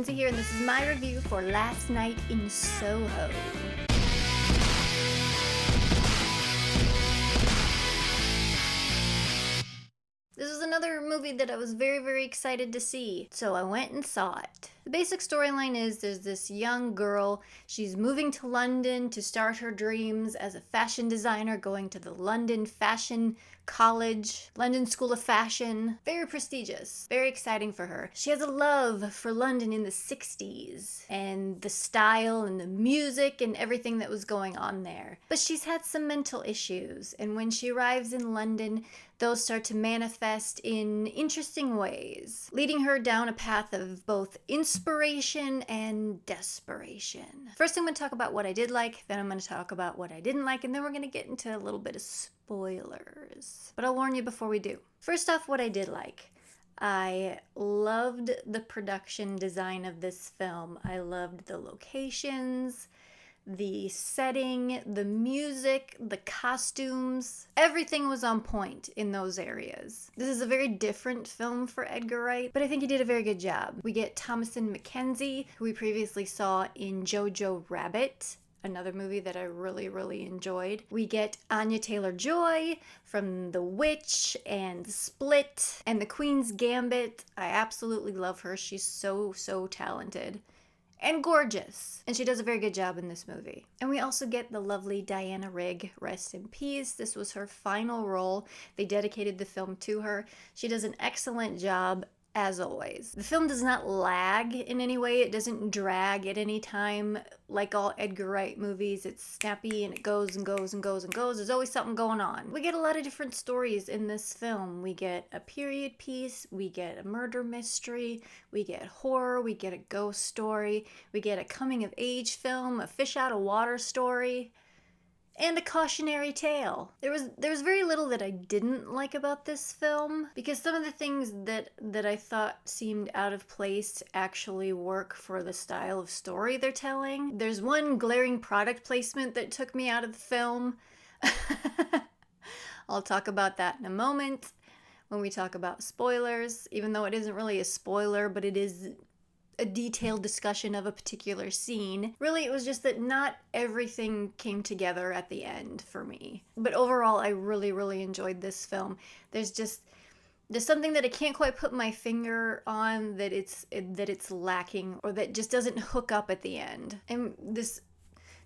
Lindsay here, and this is my review for Last Night in Soho. This was another movie that I was very excited to see, so I went and saw it. The basic storyline is there's this young girl, she's moving to London to start her dreams as a fashion designer, going to the London Fashion College, London School of Fashion. Very prestigious, very exciting for her. She has a love for London in the 60s, and the style and the music and everything that was going on there. But she's had some mental issues, and when she arrives in London, those start to manifest in interesting ways, leading her down a path of both inspiration and desperation. First, I'm going to talk about what I did like, then I'm going to talk about what I didn't like, and then we're going to get into a little bit of spoilers. But I'll warn you before we do. First off, what I did like. I loved the production design of this film. I loved the locations, the setting, the music, the costumes. Everything was on point in those areas. This is a very different film for Edgar Wright, but I think he did a very good job. We get Thomasin Mckenzie, who we previously saw in Jojo Rabbit, another movie that I really enjoyed. We get Anya Taylor-Joy from The Witch and Split and The Queen's Gambit. I absolutely love her. She's so talented. And gorgeous. And she does a very good job in this movie. And we also get the lovely Diana Rigg, rest in peace. This was her final role. They dedicated the film to her. She does an excellent job, as always. The film does not lag in any way. It doesn't drag at any time like all Edgar Wright movies. It's snappy and it goes and goes and goes and goes. There's always something going on. We get a lot of different stories in this film. We get a period piece, we get a murder mystery, we get horror, we get a ghost story, we get a coming of age film, a fish out of water story, and a cautionary tale. There was very little that I didn't like about this film, because some of the things that I thought seemed out of place actually work for the style of story they're telling. There's one glaring product placement that took me out of the film. I'll talk about that in a moment when we talk about spoilers, even though it isn't really a spoiler, but it is a detailed discussion of a particular scene. Really, it was just that not everything came together at the end for me. But overall, I really enjoyed this film. There's something that I can't quite put my finger on that it's lacking, or that just doesn't hook up at the end. And this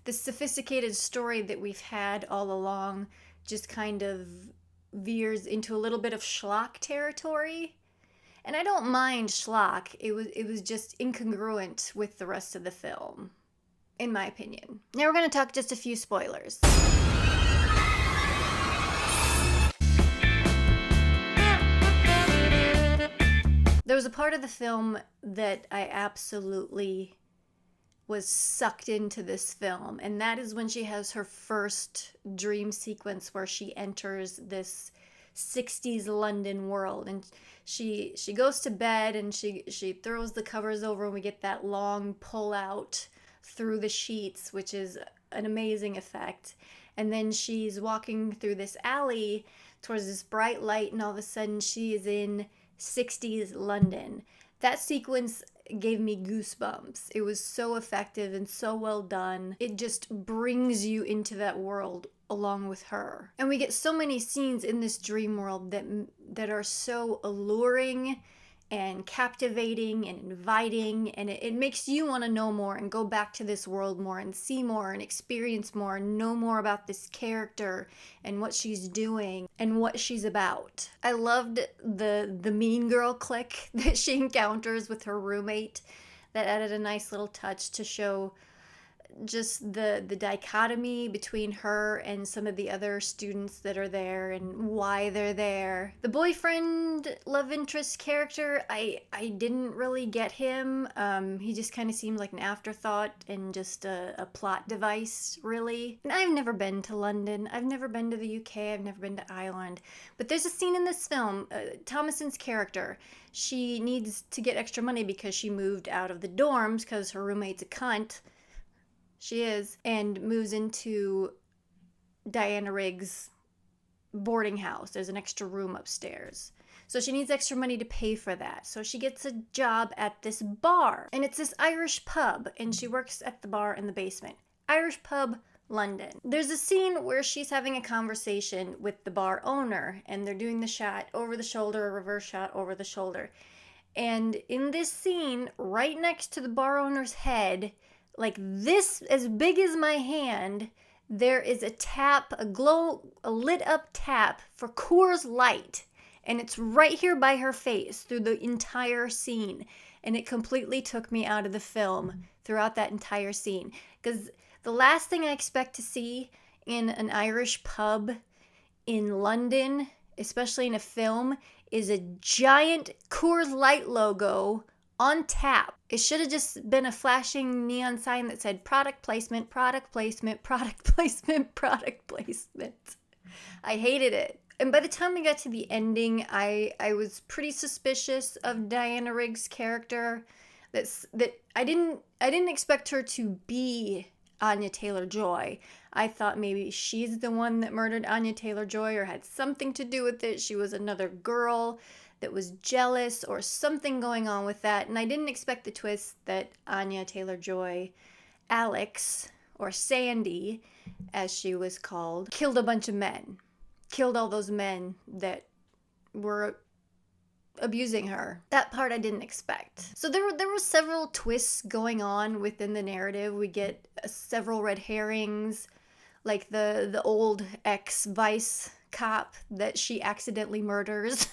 sophisticated story that we've had all along just kind of veers into a little bit of schlock territory. And I don't mind schlock. It was just incongruent with the rest of the film, in my opinion. Now we're going to talk just a few spoilers. There was a part of the film that I absolutely was sucked into this film, and that is when she has her first dream sequence where she enters this 60s London world, and she goes to bed and she throws the covers over, and we get that long pull out through the sheets, which is an amazing effect. And then she's walking through this alley towards this bright light, and all of a sudden she is in 60s London. That sequence gave me goosebumps. It was so effective and so well done. It just brings you into that world along with her. And we get so many scenes in this dream world that are so alluring and captivating and inviting, and it makes you want to know more and go back to this world more and see more and experience more and know more about this character and what she's doing and what she's about. I loved the mean girl clique that she encounters with her roommate. That added a nice little touch to show just the dichotomy between her and some of the other students that are there and why they're there. The boyfriend love interest character, I didn't really get him. He just kind of seemed like an afterthought and just a plot device, really. And I've never been to London. I've never been to the UK. I've never been to Ireland. But there's a scene in this film, Thomasin's character, she needs to get extra money because she moved out of the dorms because her roommate's a cunt. She is, and moves into Diana Rigg's boarding house. There's an extra room upstairs. So she needs extra money to pay for that. So she gets a job at this bar. And it's this Irish pub. And she works at the bar in the basement. Irish pub, London. There's a scene where she's having a conversation with the bar owner. And they're doing the shot over the shoulder, a reverse shot over the shoulder. And in this scene, right next to the bar owner's head, like this, as big as my hand, there is a tap, a lit up tap for Coors Light. And it's right here by her face through the entire scene. And it completely took me out of the film throughout that entire scene. Because the last thing I expect to see in an Irish pub in London, especially in a film, is a giant Coors Light logo on tap. It should have just been a flashing neon sign that said product placement, product placement, product placement, product placement. I hated it. And by the time we got to the ending, I was pretty suspicious of Diana Rigg's character. That I didn't expect her to be Anya Taylor-Joy. I thought maybe she's the one that murdered Anya Taylor-Joy or had something to do with it. She was another girl that was jealous or something going on with that. And I didn't expect the twist that Anya Taylor-Joy, Alex, or Sandy, as she was called, killed a bunch of men. Killed all those men that were abusing her. That part I didn't expect. So there were several twists going on within the narrative. We get several red herrings, like the old ex-vice cop that she accidentally murders.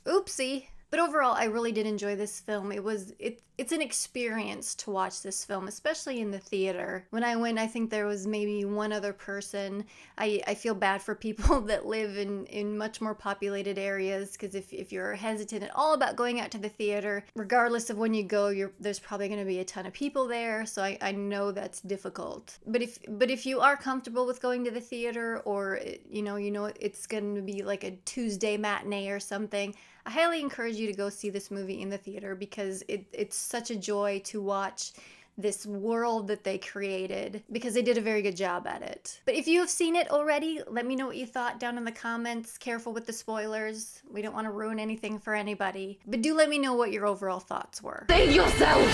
Oopsie. But overall, I really did enjoy this film. It's an experience to watch this film, especially in the theater. When I went, I think there was maybe one other person. I feel bad for people that live in much more populated areas, because if you're hesitant at all about going out to the theater, regardless of when you go, there's probably going to be a ton of people there. So I know that's difficult. But if you are comfortable with going to the theater, or you know it's going to be like a Tuesday matinee or something, I highly encourage you to go see this movie in the theater, because it's such a joy to watch this world that they created, because they did a very good job at it. But if you have seen it already, let me know what you thought down in the comments. Careful with the spoilers. We don't want to ruin anything for anybody. But do let me know what your overall thoughts were. Save yourself!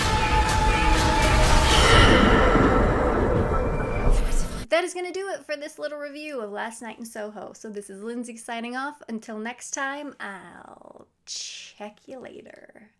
That is going to do it for this little review of Last Night in Soho. So this is Lindsay signing off. Until next time, I'll check you later.